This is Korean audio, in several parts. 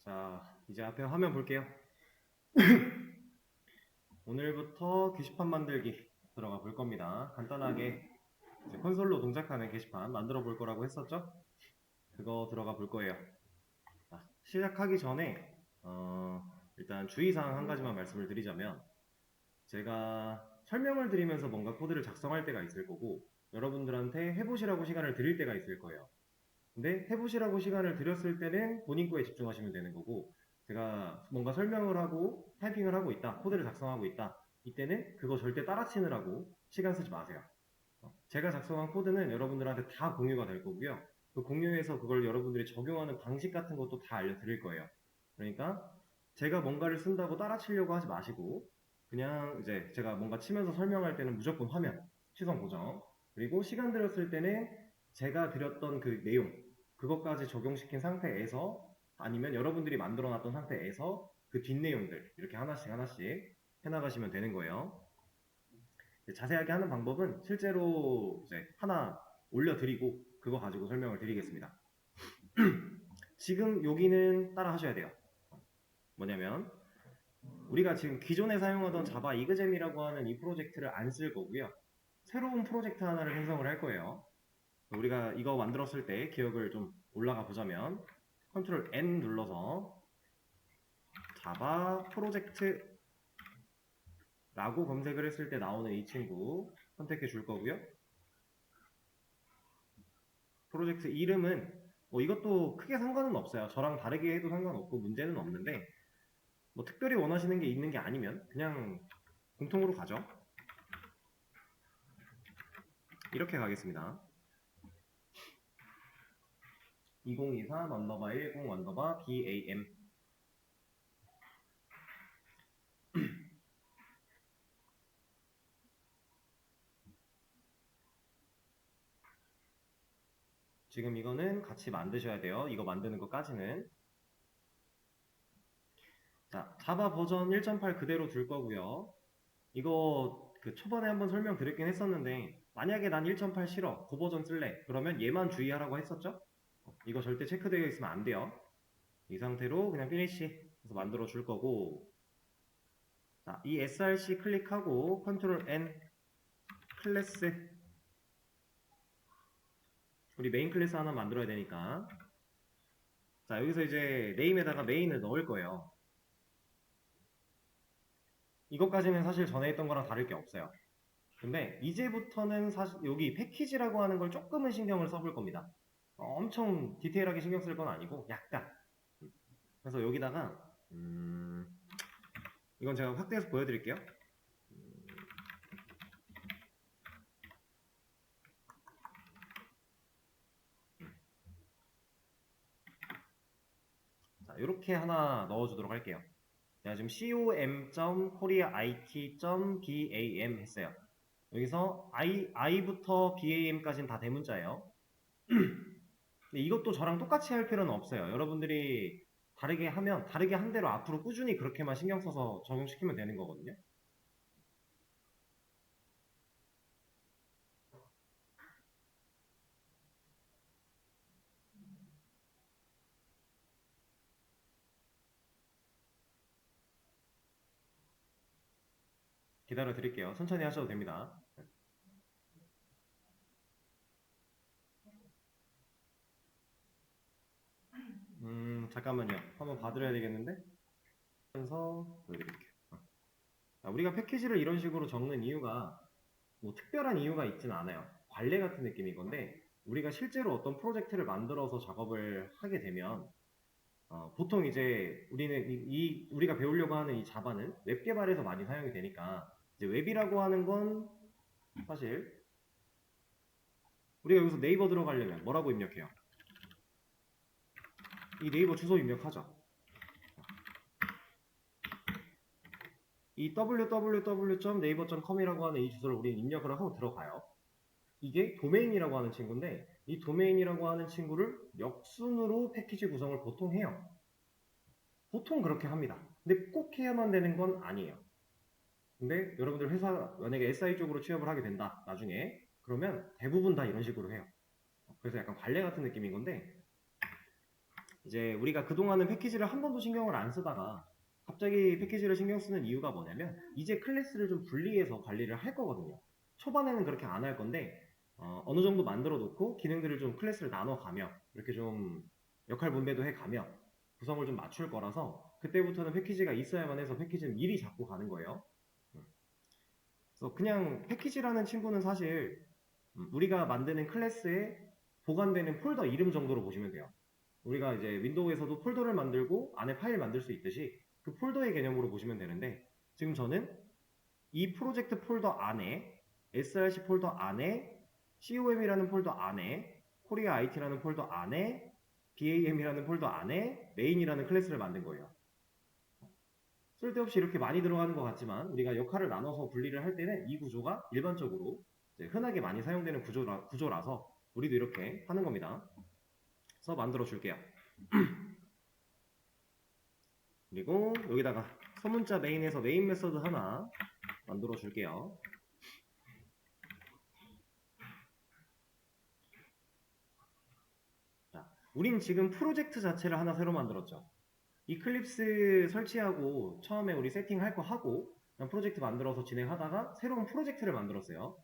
자, 이제 앞에 화면 볼게요. 오늘부터 게시판 만들기 들어가 볼 겁니다. 간단하게 이제 콘솔로 동작하는 게시판 만들어 볼 거라고 했었죠? 그거 들어가 볼 거예요. 자, 시작하기 전에 일단 주의사항 한 가지만 말씀을 드리자면, 제가 설명을 드리면서 뭔가 코드를 작성할 때가 있을 거고, 여러분들한테 해보시라고 시간을 드릴 때가 있을 거예요. 근데 해보시라고 시간을 드렸을 때는 본인 거에 집중하시면 되는 거고, 제가 뭔가 설명을 하고 타이핑을 하고 있다, 코드를 작성하고 있다, 이때는 그거 절대 따라치느라고 시간 쓰지 마세요. 제가 작성한 코드는 여러분들한테 다 공유가 될 거고요. 그 공유해서 그걸 여러분들이 적용하는 방식 같은 것도 다 알려드릴 거예요. 그러니까 제가 뭔가를 쓴다고 따라치려고 하지 마시고, 그냥 이제 제가 뭔가 치면서 설명할 때는 무조건 화면, 시선 고정, 그리고 시간 들였을 때는 제가 드렸던 그 내용, 그것까지 적용시킨 상태에서, 아니면 여러분들이 만들어 놨던 상태에서 그 뒷내용들 이렇게 하나씩 하나씩 해나가시면 되는 거예요. 자세하게 하는 방법은 실제로 이제 하나 올려드리고 그거 가지고 설명을 드리겠습니다. 지금 여기는 따라 하셔야 돼요. 뭐냐면 우리가 지금 기존에 사용하던 자바 이그잼이라고 하는 이 프로젝트를 안 쓸 거고요. 새로운 프로젝트 하나를 생성을 할 거예요. 우리가 이거 만들었을 때 기억을 좀 올라가 보자면 컨트롤 N 눌러서 자바 프로젝트라고 검색을 했을 때 나오는 이 친구 선택해 줄 거고요. 프로젝트 이름은 이것도 크게 상관은 없어요. 저랑 다르게 해도 상관없고 문제는 없는데, 뭐 특별히 원하시는 게 있는 게 아니면 그냥 공통으로 가죠. 이렇게 가겠습니다. 2023 언더바 10 언더바 BAM. 지금 이거는 같이 만드셔야 돼요. 이거 만드는 것까지는. 자, 자바 버전 1.8 그대로 둘 거고요. 이거 그 초반에 한번 설명드렸긴 했었는데, 만약에 난 1.8 싫어, 그 버전 쓸래, 그러면 얘만 주의하라고 했었죠? 이거 절대 체크되어 있으면 안 돼요. 이 상태로 그냥 피니시 해서 만들어 줄 거고, 자, 이 src 클릭하고 컨트롤 N 클래스, 우리 메인 클래스 하나 만들어야 되니까, 자, 여기서 이제 네임에다가 메인을 넣을 거예요. 이것까지는 사실 전에 했던 거랑 다를 게 없어요. 근데 이제부터는 사실 여기 패키지라고 하는 걸 조금은 신경을 써볼 겁니다. 엄청 디테일하게 신경 쓸 건 아니고 약간. 그래서 여기다가 이건 제가 확대해서 보여드릴게요. 자, 이렇게 하나 넣어주도록 할게요. 제가 지금 com.koreait.bam 했어요. 여기서 I부터 BAM까지는 다 대문자예요. 근데 이것도 저랑 똑같이 할 필요는 없어요. 여러분들이 다르게 하면 다르게 한 대로 앞으로 꾸준히 그렇게만 신경 써서 적용시키면 되는 거거든요. 기다려 드릴게요. 천천히 하셔도 됩니다. 잠깐만요. 한번 봐드려야 되겠는데? 그래서 보여드릴게요. 우리가 패키지를 이런 식으로 적는 이유가 뭐 특별한 이유가 있진 않아요. 관례 같은 느낌인 건데, 우리가 실제로 어떤 프로젝트를 만들어서 작업을 하게 되면 보통 이제 우리는 우리가 배우려고 하는 이 자바는 웹 개발에서 많이 사용이 되니까, 이제 웹이라고 하는 건 사실 우리가 여기서 네이버 들어가려면 뭐라고 입력해요? 이 네이버 주소 입력하죠. 이 www.naver.com이라고 하는 이 주소를 우리는 입력을 하고 들어가요. 이게 도메인이라고 하는 친구인데, 이 도메인이라고 하는 친구를 역순으로 패키지 구성을 보통 해요. 보통 그렇게 합니다. 근데 꼭 해야만 되는 건 아니에요. 근데 여러분들 회사 만약에 SI 쪽으로 취업을 하게 된다, 나중에, 그러면 대부분 다 이런 식으로 해요. 그래서 약간 관례 같은 느낌인 건데, 이제 우리가 그동안은 패키지를 한 번도 신경을 안 쓰다가 갑자기 패키지를 신경 쓰는 이유가 뭐냐면 이제 클래스를 좀 분리해서 관리를 할 거거든요. 초반에는 그렇게 안 할 건데 어느 정도 만들어 놓고 기능들을 좀 클래스를 나눠 가며 이렇게 좀 역할 분배도 해 가며 구성을 좀 맞출 거라서 그때부터는 패키지가 있어야만 해서 패키지는 미리 잡고 가는 거예요. 그래서 그냥 패키지라는 친구는 사실 우리가 만드는 클래스에 보관되는 폴더 이름 정도로 보시면 돼요. 우리가 이제 윈도우에서도 폴더를 만들고 안에 파일 만들 수 있듯이 그 폴더의 개념으로 보시면 되는데 지금 저는 이 프로젝트 폴더 안에 src 폴더 안에 com이라는 폴더 안에 코리아 IT라는 폴더 안에 BAM이라는 폴더 안에 메인이라는 클래스를 만든 거예요. 쓸데없이 이렇게 많이 들어가는 것 같지만 우리가 역할을 나눠서 분리를 할 때는 이 구조가 일반적으로 흔하게 많이 사용되는 구조라서 우리도 이렇게 하는 겁니다. 그래서 만들어 줄게요. 그리고 여기다가 소문자 메인에서 메인 메서드 하나 만들어 줄게요. 자, 우린 지금 프로젝트 자체를 하나 새로 만들었죠. 이클립스 설치하고 처음에 우리 세팅할 거 하고 프로젝트 만들어서 진행하다가 새로운 프로젝트를 만들었어요.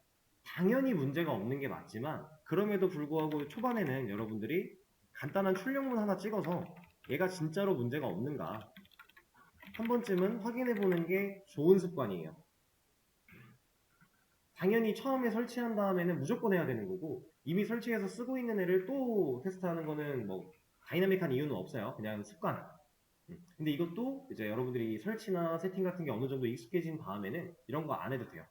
당연히 문제가 없는 게 맞지만 그럼에도 불구하고 초반에는 여러분들이 간단한 출력문 하나 찍어서 얘가 진짜로 문제가 없는가 한 번쯤은 확인해 보는 게 좋은 습관이에요. 당연히 처음에 설치한 다음에는 무조건 해야 되는 거고 이미 설치해서 쓰고 있는 애를 또 테스트하는 거는 뭐 다이나믹한 이유는 없어요. 그냥 습관. 근데 이것도 이제 여러분들이 설치나 세팅 같은 게 어느 정도 익숙해진 다음에는 이런 거 안 해도 돼요.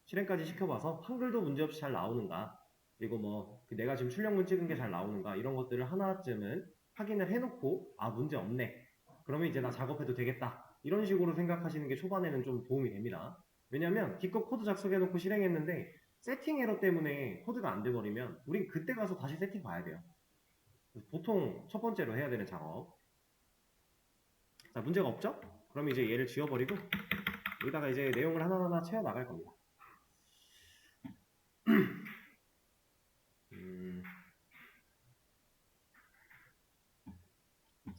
실행까지 시켜봐서 한글도 문제없이 잘 나오는가 그리고 뭐 내가 지금 출력문 찍은 게 잘 나오는가 이런 것들을 하나쯤은 확인을 해놓고 아 문제 없네 그러면 이제 나 작업해도 되겠다 이런 식으로 생각하시는 게 초반에는 좀 도움이 됩니다. 왜냐면 기껏 코드 작성해놓고 실행했는데 세팅 에러 때문에 코드가 안 돼버리면 우린 그때 가서 다시 세팅 봐야 돼요. 보통 첫 번째로 해야 되는 작업. 자, 문제가 없죠? 그럼 이제 얘를 지워버리고 여기다가 이제 내용을 하나하나 채워 나갈 겁니다.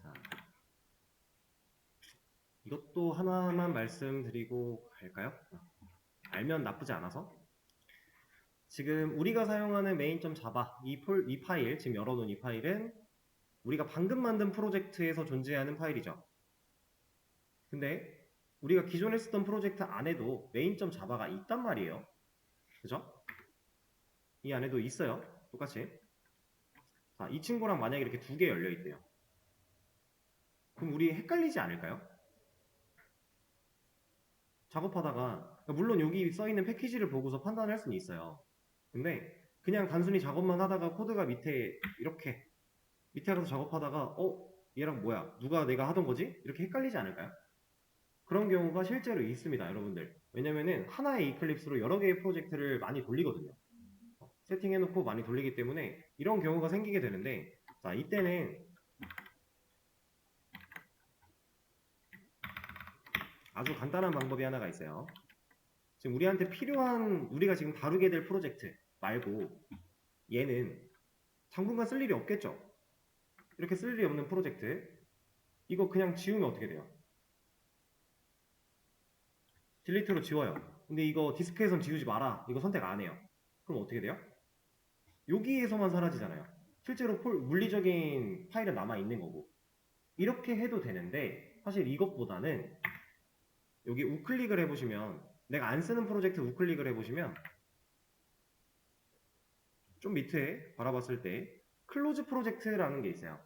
자, 이것도 하나만 말씀드리고 갈까요? 알면 나쁘지 않아서. 지금 우리가 사용하는 main.java 이 파일, 지금 열어놓은 이 파일은 우리가 방금 만든 프로젝트에서 존재하는 파일이죠. 근데 우리가 기존에 쓰던 프로젝트 안에도 main.java가 있단 말이에요. 그죠? 이 안에도 있어요. 똑같이. 자, 이 친구랑 만약에 이렇게 두 개 열려 있대요. 그럼 우리 헷갈리지 않을까요? 작업하다가 물론 여기 써있는 패키지를 보고서 판단할 수는 있어요. 근데 그냥 단순히 작업만 하다가 코드가 밑에 이렇게 밑에 가서 작업하다가 얘랑 뭐야 누가 내가 하던 거지? 이렇게 헷갈리지 않을까요? 그런 경우가 실제로 있습니다 여러분들. 왜냐면은 하나의 이클립스로 여러 개의 프로젝트를 많이 돌리거든요. 세팅해놓고 많이 돌리기 때문에 이런 경우가 생기게 되는데 자 이때는 아주 간단한 방법이 하나가 있어요. 지금 우리한테 필요한 우리가 지금 다루게 될 프로젝트 말고 얘는 당분간 쓸 일이 없겠죠. 이렇게 쓸 일이 없는 프로젝트 이거 그냥 지우면 어떻게 돼요? 딜리트로 지워요. 근데 이거 디스크에선 지우지 마라 이거 선택 안 해요. 그럼 어떻게 돼요? 여기에서만 사라지잖아요. 실제로 물리적인 파일은 남아있는 거고 이렇게 해도 되는데 사실 이것보다는 여기 우클릭을 해보시면 내가 안 쓰는 프로젝트 우클릭을 해보시면 좀 밑에 바라봤을 때 클로즈 프로젝트라는 게 있어요.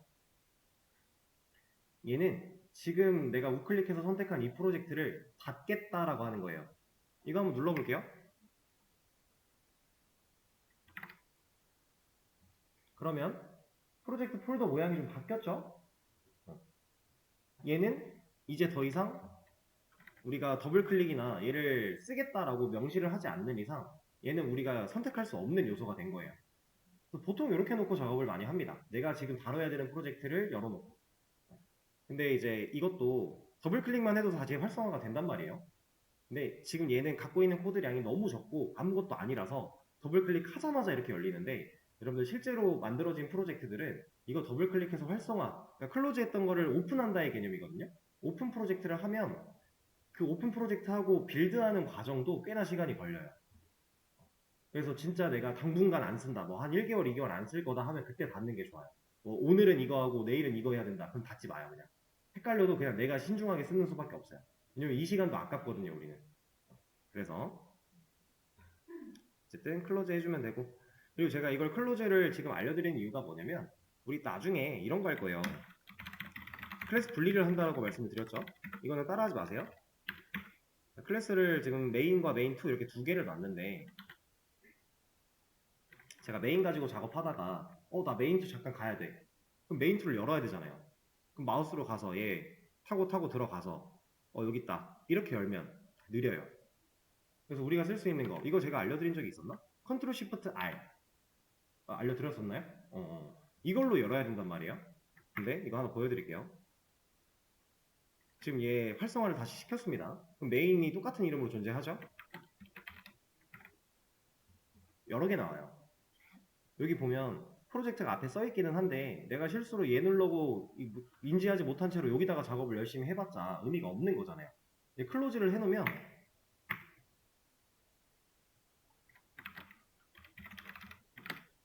얘는 지금 내가 우클릭해서 선택한 이 프로젝트를 닫겠다라고 하는 거예요. 이거 한번 눌러볼게요. 그러면 프로젝트 폴더 모양이 좀 바뀌었죠? 얘는 이제 더 이상 우리가 더블 클릭이나 얘를 쓰겠다라고 명시를 하지 않는 이상 얘는 우리가 선택할 수 없는 요소가 된 거예요. 보통 이렇게 놓고 작업을 많이 합니다. 내가 지금 다뤄야 되는 프로젝트를 열어놓고. 근데 이제 이것도 더블 클릭만 해도 다시 활성화가 된단 말이에요. 근데 지금 얘는 갖고 있는 코드량이 너무 적고 아무것도 아니라서 더블 클릭하자마자 이렇게 열리는데 여러분들 실제로 만들어진 프로젝트들은 이거 더블 클릭해서 활성화, 그러니까 클로즈 했던 거를 오픈한다의 개념이거든요. 오픈 프로젝트를 하면 그 오픈 프로젝트 하고 빌드하는 과정도 꽤나 시간이 걸려요. 그래서 진짜 내가 당분간 안 쓴다, 뭐 한 1개월, 2개월 안 쓸 거다 하면 그때 닫는 게 좋아요. 뭐 오늘은 이거 하고 내일은 이거 해야 된다, 그럼 닫지 마요. 그냥 헷갈려도 그냥 내가 신중하게 쓰는 수밖에 없어요. 왜냐면 이 시간도 아깝거든요, 우리는. 그래서 어쨌든 클로즈 해주면 되고, 그리고 제가 이걸 클로즈를 지금 알려드리는 이유가 뭐냐면 우리 나중에 이런 거 할 거예요. 클래스 분리를 한다고 말씀을 드렸죠. 이거는 따라하지 마세요. 클래스를 지금 메인과 메인2 이렇게 두 개를 놨는데, 제가 메인 가지고 작업하다가 나 메인2 잠깐 가야 돼. 그럼 메인2를 열어야 되잖아요. 그럼 마우스로 가서 얘 타고 들어가서 여기 있다 이렇게 열면 느려요. 그래서 우리가 쓸 수 있는 거, 이거 제가 알려드린 적이 있었나? 컨트롤 시프트 R 알려드렸었나요? 이걸로 열어야 된단 말이에요. 근데 이거 하나 보여드릴게요. 지금 얘 활성화를 다시 시켰습니다. 그럼 메인이 똑같은 이름으로 존재하죠? 여러 개 나와요. 여기 보면 프로젝트가 앞에 써있기는 한데 내가 실수로 얘 누르고 인지하지 못한 채로 여기다가 작업을 열심히 해봤자 의미가 없는 거잖아요. 클로즈를 해놓으면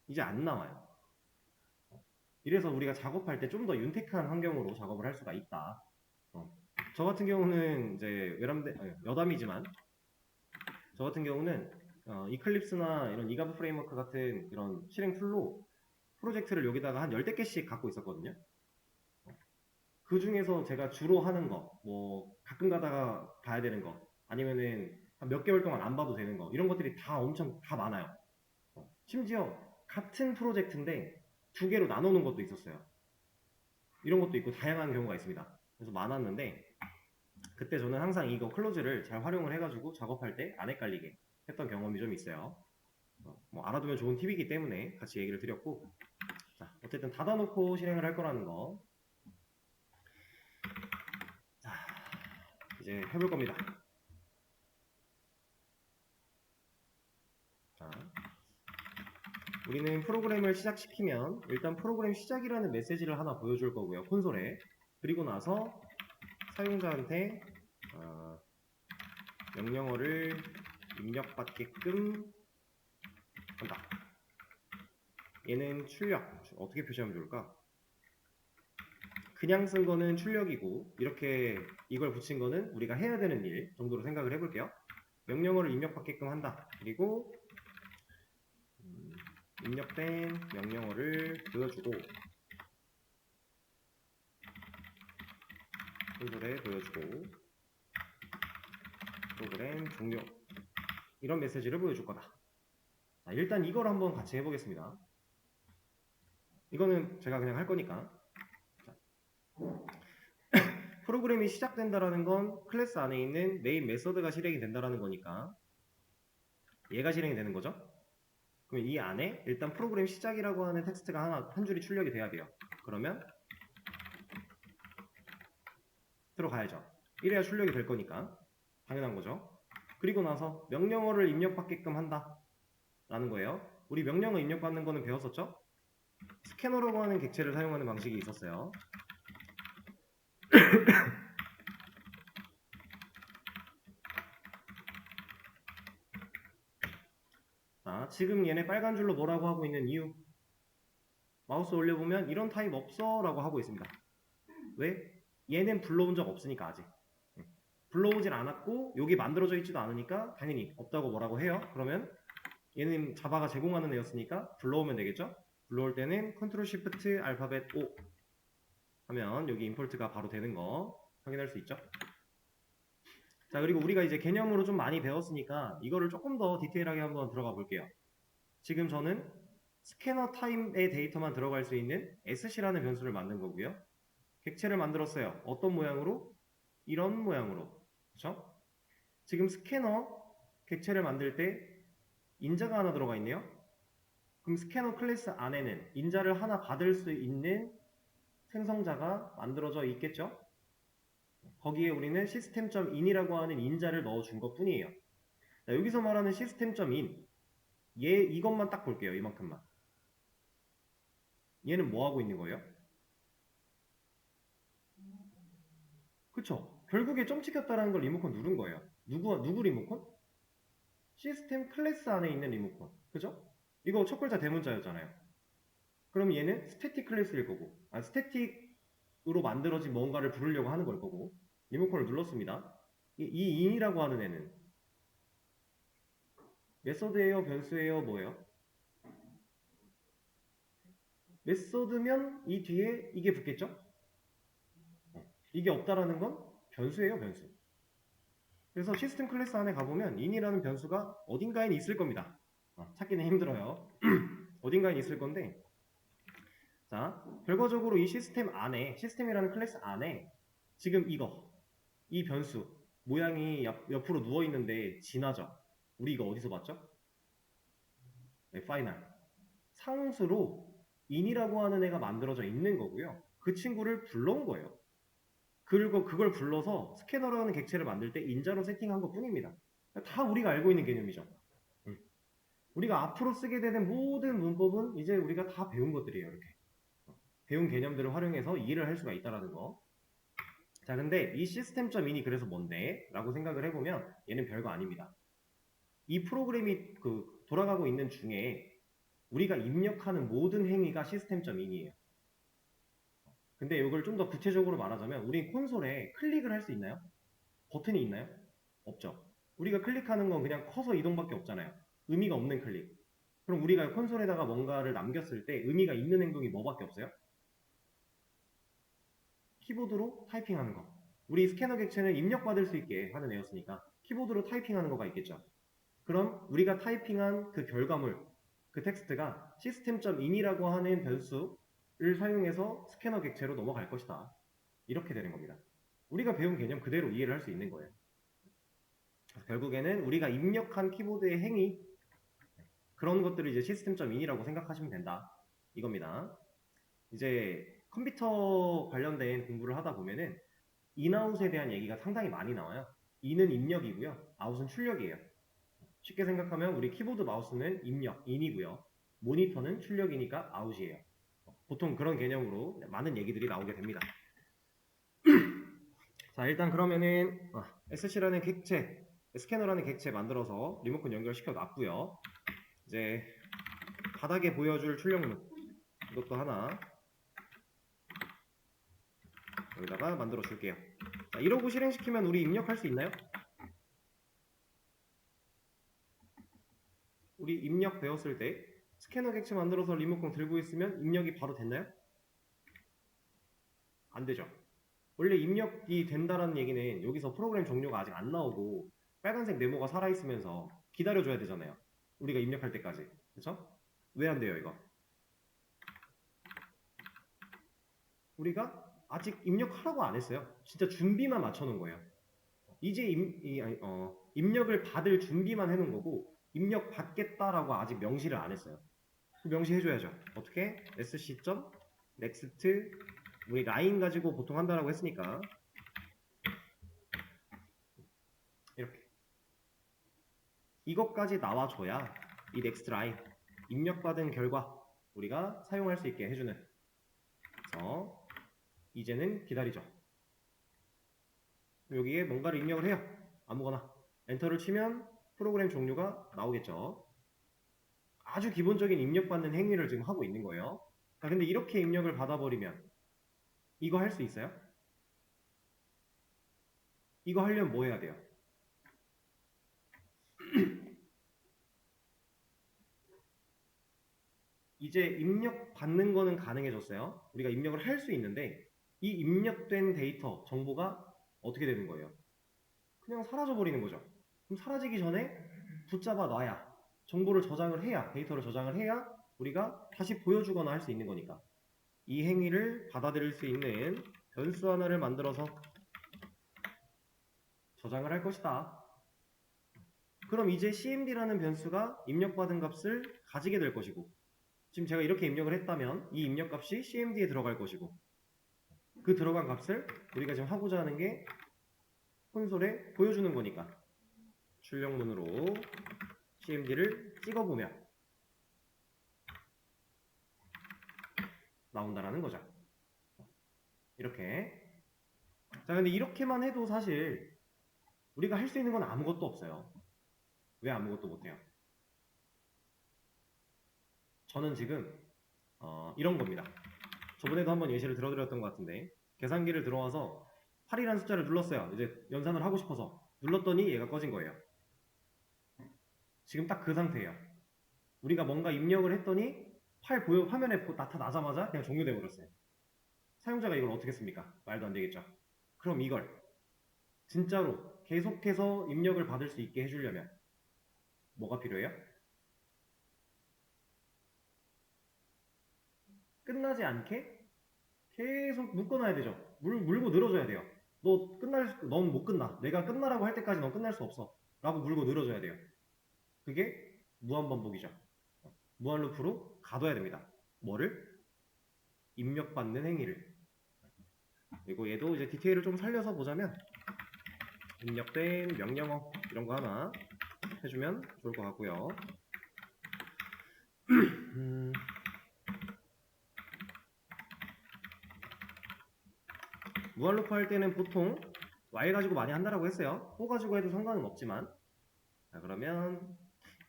이제 안 나와요. 이래서 우리가 작업할 때 좀 더 윤택한 환경으로 작업을 할 수가 있다. 저 같은 경우는 이제 여담이지만 저 같은 경우는 이클립스나 이런 이가브 프레임워크 같은 이런 실행 툴로 프로젝트를 여기다가 한 10대 개씩 갖고 있었거든요. 그 중에서 제가 주로 하는 거, 뭐 가끔 가다가 봐야 되는 거, 아니면은 한 몇 개월 동안 안 봐도 되는 거, 이런 것들이 다 엄청 다 많아요. 심지어 같은 프로젝트인데 두 개로 나누는 것도 있었어요. 이런 것도 있고 다양한 경우가 있습니다. 그래서 많았는데 그때 저는 항상 이거 클로즈를 잘 활용을 해가지고 작업할 때 안 헷갈리게 했던 경험이 좀 있어요. 뭐 알아두면 좋은 팁이기 때문에 같이 얘기를 드렸고, 자, 어쨌든 닫아놓고 실행을 할 거라는 거. 자, 이제 해볼 겁니다. 자, 우리는 프로그램을 시작시키면 일단 프로그램 시작이라는 메시지를 하나 보여줄 거고요, 콘솔에. 그리고 나서 사용자한테 명령어를 입력받게끔 한다. 얘는 출력, 어떻게 표시하면 좋을까? 그냥 쓴 거는 출력이고 이렇게 이걸 붙인 거는 우리가 해야 되는 일 정도로 생각을 해볼게요. 명령어를 입력받게끔 한다. 그리고 입력된 명령어를 보여주고 콘솔에 보여주고 프로그램 종료, 이런 메시지를 보여줄 거다. 자, 일단 이걸 한번 같이 해보겠습니다. 이거는 제가 그냥 할 거니까. 자, 프로그램이 시작된다라는 건 클래스 안에 있는 메인 메서드가 실행이 된다라는 거니까 얘가 실행이 되는 거죠. 그럼 이 안에 일단 프로그램 시작이라고 하는 텍스트가 한 줄이 출력이 돼야 돼요. 그러면 들어가야죠. 이래야 출력이 될 거니까 당연한 거죠. 그리고 나서 명령어를 입력받게끔 한다 라는 거예요. 우리 명령어 입력받는 거는 배웠었죠? 스캐너라고 하는 객체를 사용하는 방식이 있었어요. 자, 지금 얘네 빨간 줄로 뭐라고 하고 있는 이유, 마우스 올려보면 이런 타입 없어 라고 하고 있습니다. 왜? 얘는 불러온 적 없으니까 아직. 불러오질 않았고 여기 만들어져 있지도 않으니까 당연히 없다고 뭐라고 해요. 그러면 얘는 자바가 제공하는 애였으니까 불러오면 되겠죠. 불러올 때는 컨트롤 시프트 알파벳 O 하면 여기 임포트가 바로 되는 거 확인할 수 있죠. 자, 그리고 우리가 이제 개념으로 좀 많이 배웠으니까 이거를 조금 더 디테일하게 한번 들어가 볼게요. 지금 저는 스캐너 타임의 데이터만 들어갈 수 있는 sc라는 변수를 만든 거고요. 객체를 만들었어요. 어떤 모양으로? 이런 모양으로. 그렇죠? 지금 스캐너 객체를 만들 때 인자가 하나 들어가 있네요. 그럼 스캐너 클래스 안에는 인자를 하나 받을 수 있는 생성자가 만들어져 있겠죠? 거기에 우리는 system.in이라고 하는 인자를 넣어준 것 뿐이에요. 자, 여기서 말하는 system.in, 이것만 딱 볼게요. 이만큼만. 얘는 뭐 하고 있는 거예요? 그쵸? 결국에 점 찍혔다라는 걸 리모컨 누른 거예요. 누구 리모컨? 시스템 클래스 안에 있는 리모컨. 그죠? 이거 첫 글자 대문자였잖아요. 그럼 얘는 스태틱 클래스일 거고, 스태틱으로 만들어진 뭔가를 부르려고 하는 걸 거고, 리모컨을 눌렀습니다. 이 in이라고 하는 애는 메서드예요, 변수예요, 뭐예요? 메서드면 이 뒤에 이게 붙겠죠? 이게 없다라는 건 변수예요, 변수. 그래서 시스템 클래스 안에 가보면 in이라는 변수가 어딘가에 있을 겁니다. 찾기는 힘들어요. 어딘가에 있을 건데, 자, 결과적으로 이 시스템 안에, 시스템이라는 클래스 안에 지금 이 변수 모양이 옆으로 누워있는데 진하죠? 우리 이거 어디서 봤죠? 네, 파이널. 상수로 in이라고 하는 애가 만들어져 있는 거고요. 그 친구를 불러온 거예요. 그리고 그걸 불러서 스캐너라는 객체를 만들 때 인자로 세팅한 것 뿐입니다. 다 우리가 알고 있는 개념이죠. 우리가 앞으로 쓰게 되는 모든 문법은 이제 우리가 다 배운 것들이에요. 이렇게 배운 개념들을 활용해서 이해를 할 수가 있다는 거. 자, 근데 이 시스템.in이 그래서 뭔데? 라고 생각을 해보면 얘는 별거 아닙니다. 이 프로그램이 돌아가고 있는 중에 우리가 입력하는 모든 행위가 시스템.in이에요. 근데 이걸 좀 더 구체적으로 말하자면 우리 콘솔에 클릭을 할 수 있나요? 버튼이 있나요? 없죠. 우리가 클릭하는 건 그냥 커서 이동밖에 없잖아요. 의미가 없는 클릭. 그럼 우리가 콘솔에다가 뭔가를 남겼을 때 의미가 있는 행동이 뭐밖에 없어요? 키보드로 타이핑하는 거. 우리 스캐너 객체는 입력받을 수 있게 하는 애였으니까 키보드로 타이핑하는 거가 있겠죠. 그럼 우리가 타이핑한 그 결과물, 그 텍스트가 시스템.in이라고 하는 변수를 사용해서 스캐너 객체로 넘어갈 것이다. 이렇게 되는 겁니다. 우리가 배운 개념 그대로 이해를 할 수 있는 거예요. 결국에는 우리가 입력한 키보드의 행위, 그런 것들을 이제 시스템.in이라고 생각하시면 된다. 이겁니다. 이제 컴퓨터 관련된 공부를 하다 보면은 인아웃에 대한 얘기가 상당히 많이 나와요. in은 입력이고요. out은 출력이에요. 쉽게 생각하면 우리 키보드 마우스는 입력, in이고요. 모니터는 출력이니까 out이에요. 보통 그런 개념으로 많은 얘기들이 나오게 됩니다. 자, 일단 그러면은 SC라는 객체, 스캐너라는 객체 만들어서 리모컨 연결시켜 놨고요. 이제 바닥에 보여줄 출력문, 이것도 하나 여기다가 만들어 줄게요. 자, 이러고 실행시키면 우리 입력할 수 있나요? 우리 입력 배웠을 때 스캐너 객체 만들어서 리모컨 들고 있으면 입력이 바로 됐나요? 안 되죠. 원래 입력이 된다라는 얘기는 여기서 프로그램 종료가 아직 안 나오고 빨간색 네모가 살아있으면서 기다려줘야 되잖아요. 우리가 입력할 때까지. 그쵸? 왜 안 돼요, 이거? 우리가 아직 입력하라고 안 했어요. 진짜 준비만 맞춰놓은 거예요. 이제 입력을 받을 준비만 해놓은 거고 입력 받겠다라고 아직 명시를 안 했어요. 명시해줘야죠. 어떻게? sc.next 우리 라인 가지고 보통 한다라고 했으니까 이렇게 이것까지 나와줘야 이 next line 입력받은 결과 우리가 사용할 수 있게 해주는. 그래서 이제는 기다리죠. 여기에 뭔가를 입력을 해요. 아무거나 엔터를 치면 프로그램 종류가 나오겠죠. 아주 기본적인 입력받는 행위를 지금 하고 있는 거예요. 자, 근데 이렇게 입력을 받아버리면 이거 할 수 있어요? 이거 하려면 뭐 해야 돼요? 이제 입력 받는 거는 가능해졌어요. 우리가 입력을 할 수 있는데 이 입력된 데이터, 정보가 어떻게 되는 거예요? 그냥 사라져 버리는 거죠. 그럼 사라지기 전에 붙잡아 놔야, 정보를 저장을 해야, 데이터를 저장을 해야 우리가 다시 보여주거나 할 수 있는 거니까 이 행위를 받아들일 수 있는 변수 하나를 만들어서 저장을 할 것이다. 그럼 이제 cmd라는 변수가 입력받은 값을 가지게 될 것이고, 지금 제가 이렇게 입력을 했다면 이 입력값이 cmd에 들어갈 것이고, 그 들어간 값을 우리가 지금 하고자 하는 게 콘솔에 보여주는 거니까 출력문으로 cmd를 찍어보면 나온다라는 거죠. 이렇게. 자, 근데 이렇게만 해도 사실 우리가 할 수 있는 건 아무것도 없어요. 왜 아무것도 못해요? 저는 지금 이런 겁니다. 저번에도 한번 예시를 들어드렸던 것 같은데 계산기를 들어와서 8이라는 숫자를 눌렀어요. 이제 연산을 하고 싶어서 눌렀더니 얘가 꺼진 거예요. 지금 딱 그 상태예요. 우리가 뭔가 입력을 했더니 화면에 나타나자마자 그냥 종료돼 버렸어요. 사용자가 이걸 어떻게 씁니까? 말도 안 되겠죠. 그럼 이걸 진짜로 계속해서 입력을 받을 수 있게 해주려면 뭐가 필요해요? 끝나지 않게 계속 묶어놔야 되죠. 물고 늘어줘야 돼요. 넌 못 끝나. 내가 끝나라고 할 때까지 넌 끝날 수 없어. 라고 물고 늘어줘야 돼요. 그게 무한반복이죠. 무한 루프로 가둬야 됩니다. 뭐를? 입력받는 행위를. 그리고 얘도 이제 디테일을 좀 살려서 보자면 입력된 명령어 이런 거 하나 해주면 좋을 것 같고요. 무한 루프 할 때는 보통 while 가지고 많이 한다라고 했어요. for 가지고 해도 상관은 없지만, 자 그러면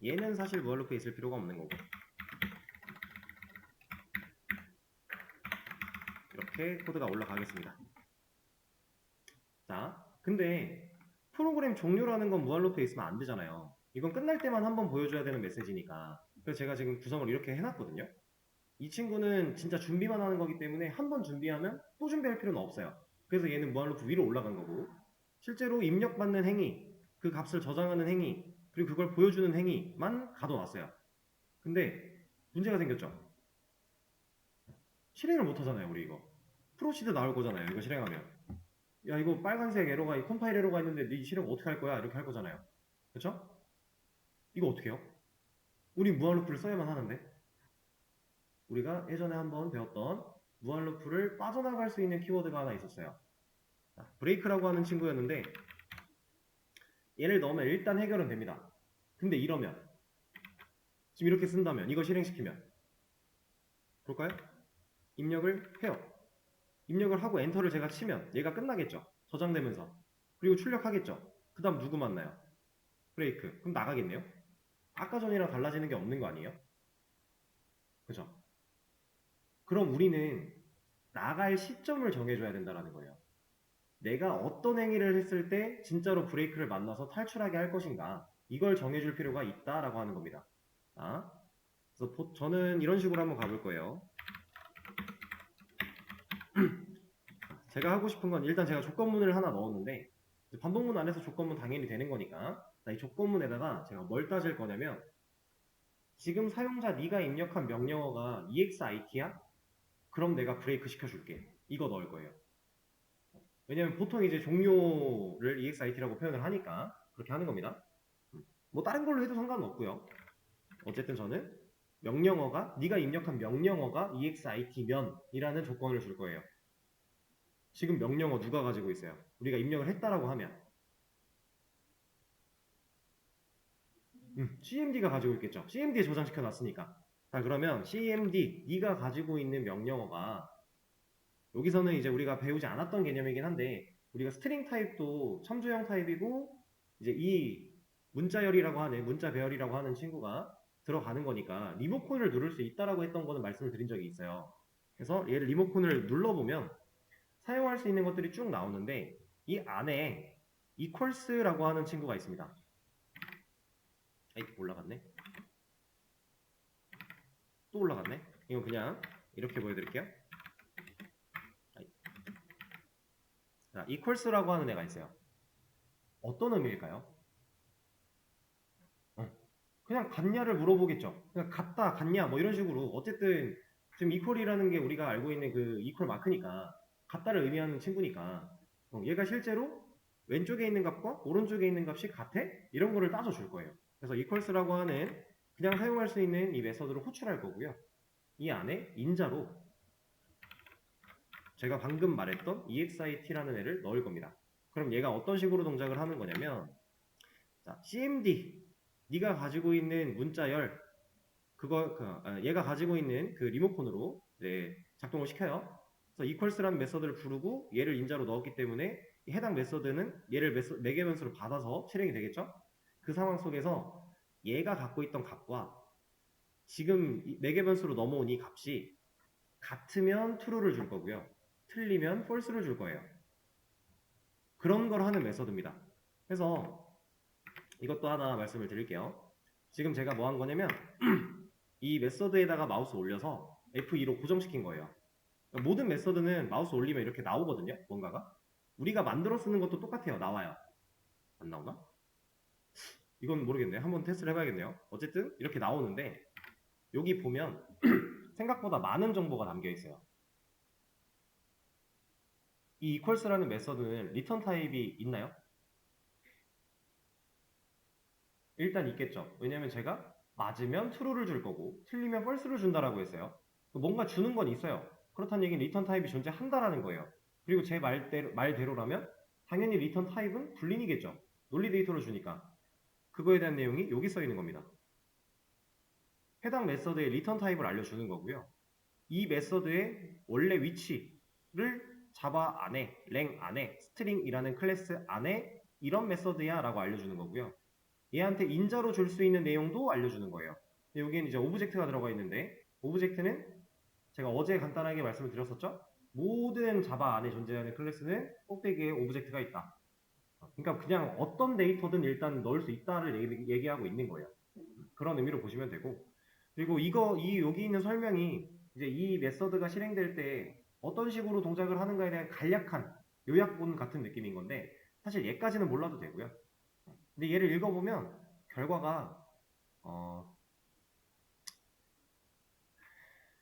얘는 사실 무한 루프에 있을 필요가 없는 거고, 이렇게 코드가 올라가겠습니다. 자, 근데 프로그램 종료라는 건 무한 루프에 있으면 안 되잖아요. 이건 끝날 때만 한번 보여줘야 되는 메시지니까. 그래서 제가 지금 구성을 이렇게 해놨거든요. 이 친구는 진짜 준비만 하는 거기 때문에 한 번 준비하면 또 준비할 필요는 없어요. 그래서 얘는 무한 루프 위로 올라간 거고, 실제로 입력받는 행위, 그 값을 저장하는 행위, 그리고 그걸 보여주는 행위만 가둬놨어요. 근데 문제가 생겼죠. 실행을 못 하잖아요, 우리 이거. 프로시드 나올 거잖아요, 이거 실행하면. 야, 이거 빨간색 에러가, 컴파일 에러가 있는데 네 실행 어떻게 할 거야? 이렇게 할 거잖아요. 그쵸? 이거 어떻게 해요? 우리 무한 루프를 써야만 하는데. 우리가 예전에 한번 배웠던 무한 루프를 빠져나갈 수 있는 키워드가 하나 있었어요. 자, 브레이크라고 하는 친구였는데 얘를 넣으면 일단 해결은 됩니다. 근데 이러면 지금 이렇게 쓴다면 이거 실행시키면 볼까요? 입력을 해요. 입력을 하고 엔터를 제가 치면 얘가 끝나겠죠. 저장되면서. 그리고 출력하겠죠. 그 다음 누구 만나요? 브레이크. 그럼 나가겠네요. 아까 전이랑 달라지는 게 없는 거 아니에요? 그죠? 그럼 우리는 나갈 시점을 정해줘야 된다는 거예요. 내가 어떤 행위를 했을 때 진짜로 브레이크를 만나서 탈출하게 할 것인가, 이걸 정해줄 필요가 있다라고 하는 겁니다. 자, 그래서 저는 이런 식으로 한번 가볼 거예요. 제가 하고 싶은 건 일단 제가 조건문을 하나 넣었는데 반복문 안에서 조건문 당연히 되는 거니까 이 조건문에다가 제가 뭘 따질 거냐면 지금 사용자 네가 입력한 명령어가 EXIT야? 그럼 내가 브레이크 시켜줄게. 이거 넣을 거예요. 왜냐면 보통 이제 종료를 EXIT라고 표현을 하니까 그렇게 하는 겁니다. 뭐 다른 걸로 해도 상관은 없고요. 어쨌든 저는 명령어가 네가 입력한 명령어가 EXIT면 이라는 조건을 줄 거예요. 지금 명령어 누가 가지고 있어요? 우리가 입력을 했다라고 하면 CMD가 가지고 있겠죠. CMD에 저장시켜 놨으니까. 자, 그러면 CMD 네가 가지고 있는 명령어가 여기서는 이제 우리가 배우지 않았던 개념이긴 한데 우리가 스트링 타입도 참조형 타입이고 이제 이 문자열이라고 하는 문자 배열이라고 하는 친구가 들어가는 거니까 리모컨을 누를 수 있다라고 했던 거는 말씀을 드린 적이 있어요. 그래서 얘를 리모컨을 눌러보면 사용할 수 있는 것들이 쭉 나오는데 이 안에 equals라고 하는 친구가 있습니다. 에이, 올라갔네. 또 올라갔네. 이거 그냥 이렇게 보여드릴게요. 자, equals라고 하는 애가 있어요. 어떤 의미일까요? 그냥 같냐를 물어보겠죠. 그냥 같다, 같냐, 뭐 이런 식으로. 어쨌든 지금 equal이라는 게 우리가 알고 있는 그 equal 마크니까 같다를 의미하는 친구니까 얘가 실제로 왼쪽에 있는 값과 오른쪽에 있는 값이 같아? 이런 거를 따져줄 거예요. 그래서 equals라고 하는 그냥 사용할 수 있는 이 메서드를 호출할 거고요. 이 안에 인자로 제가 방금 말했던 EXIT라는 애를 넣을 겁니다. 그럼 얘가 어떤 식으로 동작을 하는 거냐면 자, CMD 네가 가지고 있는 문자열 얘가 가지고 있는 그 리모컨으로 이제 작동을 시켜요. 그래서 equals라는 메서드를 부르고 얘를 인자로 넣었기 때문에 해당 메서드는 얘를 매개 변수로 받아서 실행이 되겠죠? 그 상황 속에서 얘가 갖고 있던 값과 지금 매개 변수로 넘어온 이 값이 같으면 true를 줄 거고요. 틀리면 false를 줄 거예요. 그런 걸 하는 메서드입니다. 그래서 이것도 하나 말씀을 드릴게요. 지금 제가 뭐 한 거냐면 이 메서드에다가 마우스 올려서 F2로 고정시킨 거예요. 그러니까 모든 메서드는 마우스 올리면 이렇게 나오거든요. 뭔가가. 우리가 만들어 쓰는 것도 똑같아요. 나와요. 안 나오나? 이건 모르겠네요. 한번 테스트를 해봐야겠네요. 어쨌든 이렇게 나오는데 여기 보면 생각보다 많은 정보가 담겨 있어요. 이 equals라는 메서드는 리턴 타입이 있나요? 일단 있겠죠. 왜냐면 제가 맞으면 true를 줄 거고 틀리면 false를 준다라고 했어요. 뭔가 주는 건 있어요. 그렇다는 얘기는 리턴 타입이 존재한다라는 거예요. 그리고 제 말대로라면 당연히 리턴 타입은 불린이겠죠. 논리 데이터를 주니까. 그거에 대한 내용이 여기 써 있는 겁니다. 해당 메서드의 리턴 타입을 알려주는 거고요. 이 메서드의 원래 위치를 자바 안에, 랭 안에, 스트링이라는 클래스 안에 이런 메서드야 라고 알려주는 거고요. 얘한테 인자로 줄 수 있는 내용도 알려주는 거예요. 여기에는 이제 오브젝트가 들어가 있는데 오브젝트는 제가 어제 간단하게 말씀을 드렸었죠? 모든 자바 안에 존재하는 클래스는 꼭대기에 오브젝트가 있다. 그러니까 그냥 어떤 데이터든 일단 넣을 수 있다를 얘기하고 있는 거예요. 그런 의미로 보시면 되고 그리고 여기 있는 설명이 이제 이 메서드가 실행될 때 어떤 식으로 동작을 하는가에 대한 간략한 요약본 같은 느낌인 건데 사실 얘까지는 몰라도 되고요. 근데 얘를 읽어보면 결과가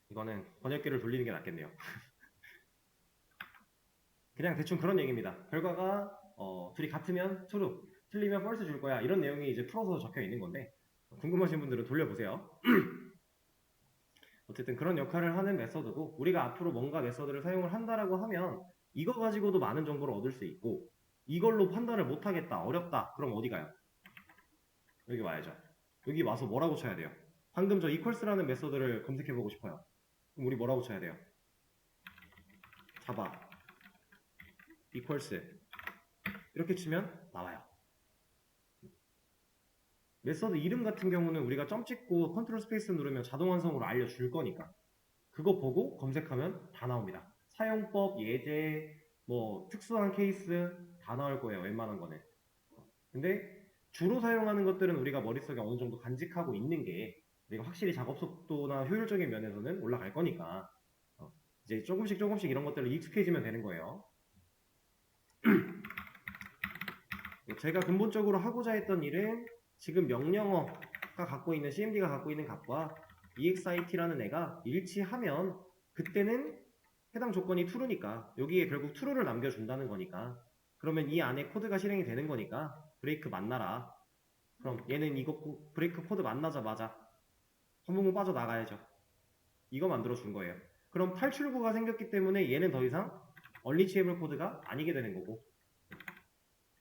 이거는 번역기를 돌리는 게 낫겠네요. 그냥 대충 그런 얘기입니다. 결과가 둘이 같으면 true, 틀리면 false 줄 거야. 이런 내용이 이제 풀어서 적혀 있는 건데 궁금하신 분들은 돌려보세요. 어쨌든 그런 역할을 하는 메서드고 우리가 앞으로 뭔가 메서드를 사용을 한다라고 하면 이거 가지고도 많은 정보를 얻을 수 있고 이걸로 판단을 못하겠다, 어렵다. 그럼 어디 가요? 여기 와야죠. 여기 와서 뭐라고 쳐야 돼요? 방금 저 equals라는 메서드를 검색해보고 싶어요. 그럼 우리 뭐라고 쳐야 돼요? 자바 equals 이렇게 치면 나와요. 메서드 이름 같은 경우는 우리가 점 찍고 컨트롤 스페이스 누르면 자동 완성으로 알려줄 거니까 그거 보고 검색하면 다 나옵니다. 사용법, 예제, 뭐 특수한 케이스 다 나올 거예요. 웬만한 거는. 근데 주로 사용하는 것들은 우리가 머릿속에 어느 정도 간직하고 있는 게 우리가 확실히 작업 속도나 효율적인 면에서는 올라갈 거니까 이제 조금씩 이런 것들을 익숙해지면 되는 거예요. 제가 근본적으로 하고자 했던 일은 지금 명령어가 갖고 있는 CMD가 갖고 있는 값과 EXIT라는 애가 일치하면 그때는 해당 조건이 true니까 여기에 결국 true를 남겨준다는 거니까 그러면 이 안에 코드가 실행이 되는 거니까 브레이크 만나라. 그럼 얘는 이거 브레이크 코드 만나자마자 선봉문 빠져나가야죠. 이거 만들어준 거예요. 그럼 탈출구가 생겼기 때문에 얘는 더 이상 unreachable 코드가 아니게 되는 거고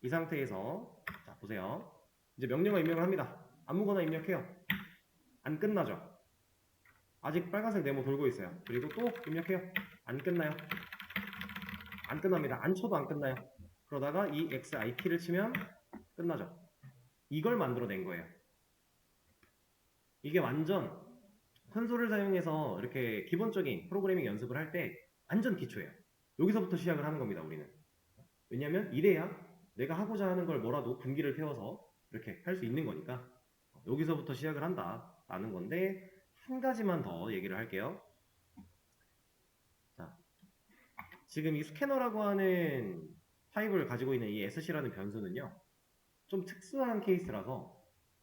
이 상태에서 자 보세요. 이제 명령어 입력을 합니다. 아무거나 입력해요. 안 끝나죠. 아직 빨간색 네모 돌고 있어요. 그리고 또 입력해요. 안 끝나요. 안 끝납니다. 안 쳐도 안 끝나요. 그러다가 이 XIT를 치면 끝나죠. 이걸 만들어낸 거예요. 이게 완전 콘솔을 사용해서 이렇게 기본적인 프로그래밍 연습을 할 때 완전 기초예요. 여기서부터 시작을 하는 겁니다. 우리는. 왜냐면 이래야 내가 하고자 하는 걸 뭐라도 분기를 태워서 이렇게 할 수 있는 거니까 여기서부터 시작을 한다라는 건데 한 가지만 더 얘기를 할게요. 자, 지금 이 스캐너라고 하는 타입을 가지고 있는 이 sc라는 변수는요. 좀 특수한 케이스라서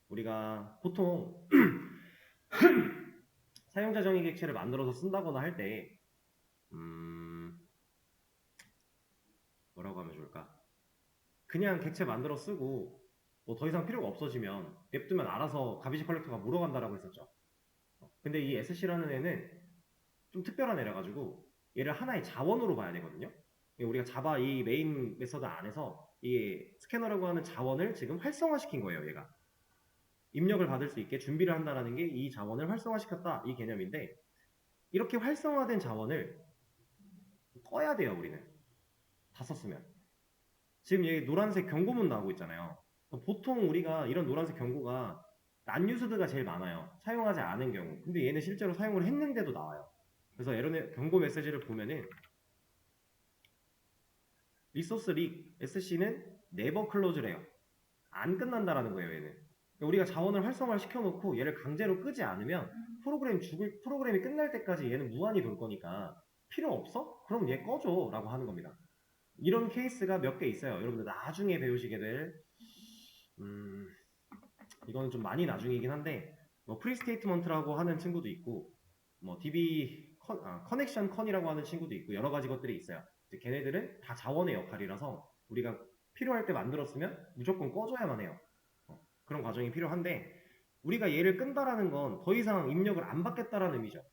우리가 보통 사용자 정의 객체를 만들어서 쓴다거나 할 때 뭐라고 하면 좋을까? 그냥 객체 만들어 쓰고 뭐 더 이상 필요가 없어지면 냅두면 알아서 가비지 컬렉터가 물어간다라고 했었죠. 근데 이 sc라는 애는 좀 특별한 애라 가지고 얘를 하나의 자원으로 봐야 되거든요. 우리가 자바 이 메인 메서드 안에서 이 스캐너라고 하는 자원을 지금 활성화시킨 거예요. 얘가 입력을 받을 수 있게 준비를 한다라는 게 이 자원을 활성화시켰다 이 개념인데 이렇게 활성화된 자원을 꺼야 돼요. 우리는 다 썼으면. 지금 여기 노란색 경고문 나오고 있잖아요. 보통 우리가 이런 노란색 경고가 난유스드가 제일 많아요. 사용하지 않은 경우. 근데 얘는 실제로 사용을 했는데도 나와요. 그래서 에러 경고 메시지를 보면은 리소스 릭 SC는 never close래요. 안 끝난다라는 거예요, 얘는. 그러니까 우리가 자원을 활성화를 시켜놓고 얘를 강제로 끄지 않으면 프로그램이 끝날 때까지 얘는 무한히 돌 거니까 필요 없어? 그럼 얘 꺼줘 라고 하는 겁니다. 이런 케이스가 몇 개 있어요. 여러분들 나중에 배우시게 될 이거는 좀 많이 나중이긴 한데 뭐 프리스테이트먼트라고 하는 친구도 있고 뭐 DB 커넥션 컨이라고 하는 친구도 있고 여러 가지 것들이 있어요. 이제 걔네들은 다 자원의 역할이라서 우리가 필요할 때 만들었으면 무조건 꺼줘야만 해요. 그런 과정이 필요한데 우리가 얘를 끈다라는 건 더 이상 입력을 안 받겠다라는 의미죠.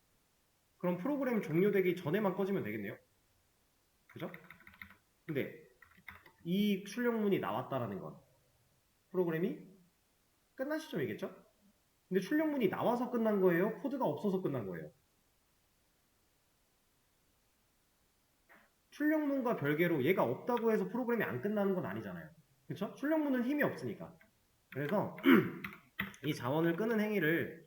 그럼 프로그램 종료되기 전에만 꺼지면 되겠네요. 그죠? 근데 이 출력문이 나왔다라는 건 프로그램이 끝난 시점이겠죠? 근데 출력문이 나와서 끝난 거예요? 코드가 없어서 끝난 거예요? 출력문과 별개로 얘가 없다고 해서 프로그램이 안 끝나는 건 아니잖아요. 그쵸? 출력문은 힘이 없으니까. 그래서 이 자원을 끄는 행위를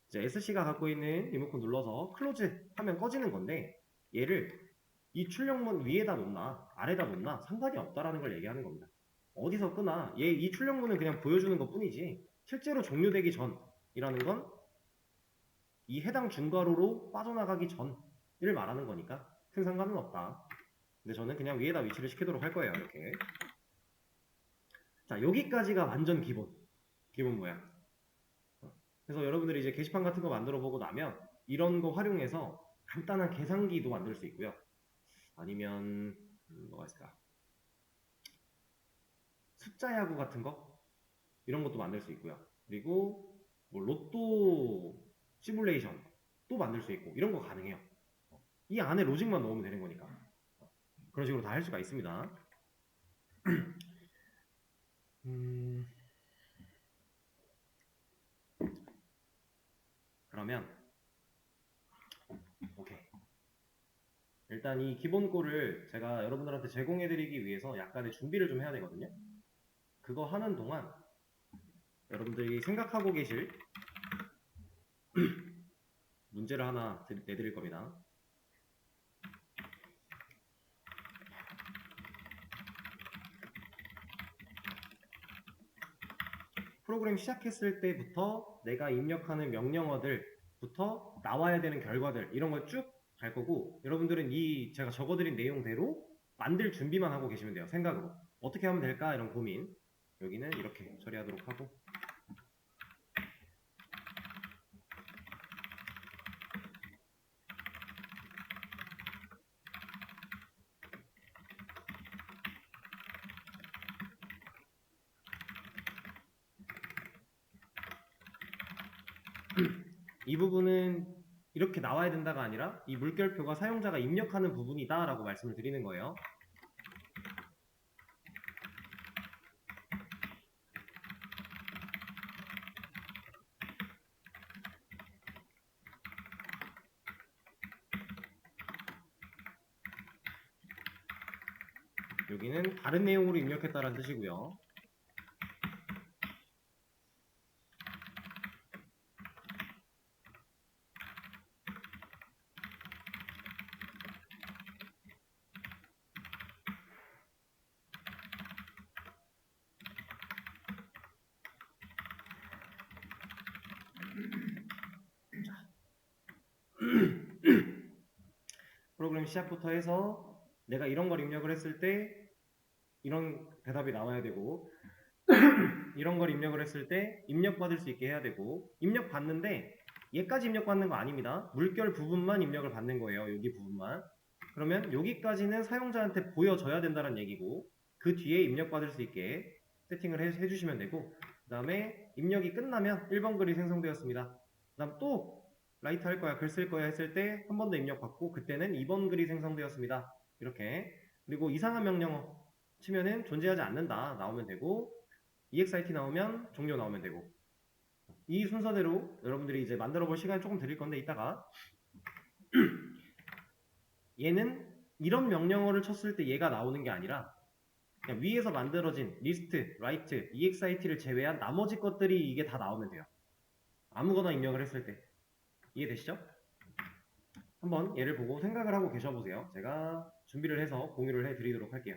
이제 SC가 갖고 있는 리모컨 눌러서 클로즈 하면 꺼지는 건데 얘를 이 출력문 위에다 놓나 아래다 놓나 상관이 없다라는 걸 얘기하는 겁니다. 어디서 끄나 이 출력문은 그냥 보여주는 것 뿐이지 실제로 종료되기 전이라는 건 이 해당 중괄호로 빠져나가기 전을 말하는 거니까 큰 상관은 없다. 근데 저는 그냥 위에다 위치를 시키도록 할 거예요. 이렇게. 자, 여기까지가 완전 기본 모양. 그래서 여러분들이 이제 게시판 같은 거 만들어 보고 나면 이런 거 활용해서 간단한 계산기도 만들 수 있고요. 아니면 뭐가 있을까? 숫자 야구 같은 거 이런 것도 만들 수 있고요. 그리고 뭐 로또 시뮬레이션도 만들 수 있고 이런 거 가능해요. 이 안에 로직만 넣으면 되는 거니까 그런 식으로 다 할 수가 있습니다. 그러면 오케이. 일단 이 기본 꼴을 제가 여러분들한테 제공해드리기 위해서 약간의 준비를 좀 해야 되거든요. 그거 하는 동안 여러분들이 생각하고 계실 문제를 하나 내드릴 겁니다. 프로그램 시작했을 때부터 내가 입력하는 명령어들부터 나와야 되는 결과들 이런 걸 쭉 갈 거고 여러분들은 이 제가 적어드린 내용대로 만들 준비만 하고 계시면 돼요. 생각으로. 어떻게 하면 될까? 이런 고민. 여기는 이렇게 처리하도록 하고 이 부분은 이렇게 나와야 된다가 아니라 이 물결표가 사용자가 입력하는 부분이다 라고 말씀을 드리는 거예요. 여기는 다른 내용으로 입력했다라는 뜻이고요. 프로그램 시작부터 해서 내가 이런 걸 입력을 했을 때 이런 대답이 나와야 되고 이런 걸 입력을 했을 때 입력받을 수 있게 해야 되고 입력받는데 얘까지 입력받는 거 아닙니다. 물결 부분만 입력을 받는 거예요. 여기 부분만. 그러면 여기까지는 사용자한테 보여줘야 된다는 얘기고 그 뒤에 입력받을 수 있게 세팅을 해주시면 되고 그 다음에 입력이 끝나면 1번 글이 생성되었습니다. 그 다음 또 라이트 할 거야, 글 쓸 거야 했을 때 한 번 더 입력받고 그때는 2번 글이 생성되었습니다. 이렇게. 그리고 이상한 명령어 치면은 존재하지 않는다 나오면 되고 EXIT 나오면 종료 나오면 되고 이 순서대로 여러분들이 이제 만들어 볼 시간이 조금 드릴 건데 이따가 얘는 이런 명령어를 쳤을 때 얘가 나오는 게 아니라 그냥 위에서 만들어진 리스트, 라이트, exit를 제외한 나머지 것들이 이게 다 나오면 돼요. 아무거나 입력을 했을 때. 이해되시죠? 한번 얘를 보고 생각을 하고 계셔보세요. 제가 준비를 해서 공유를 해드리도록 할게요.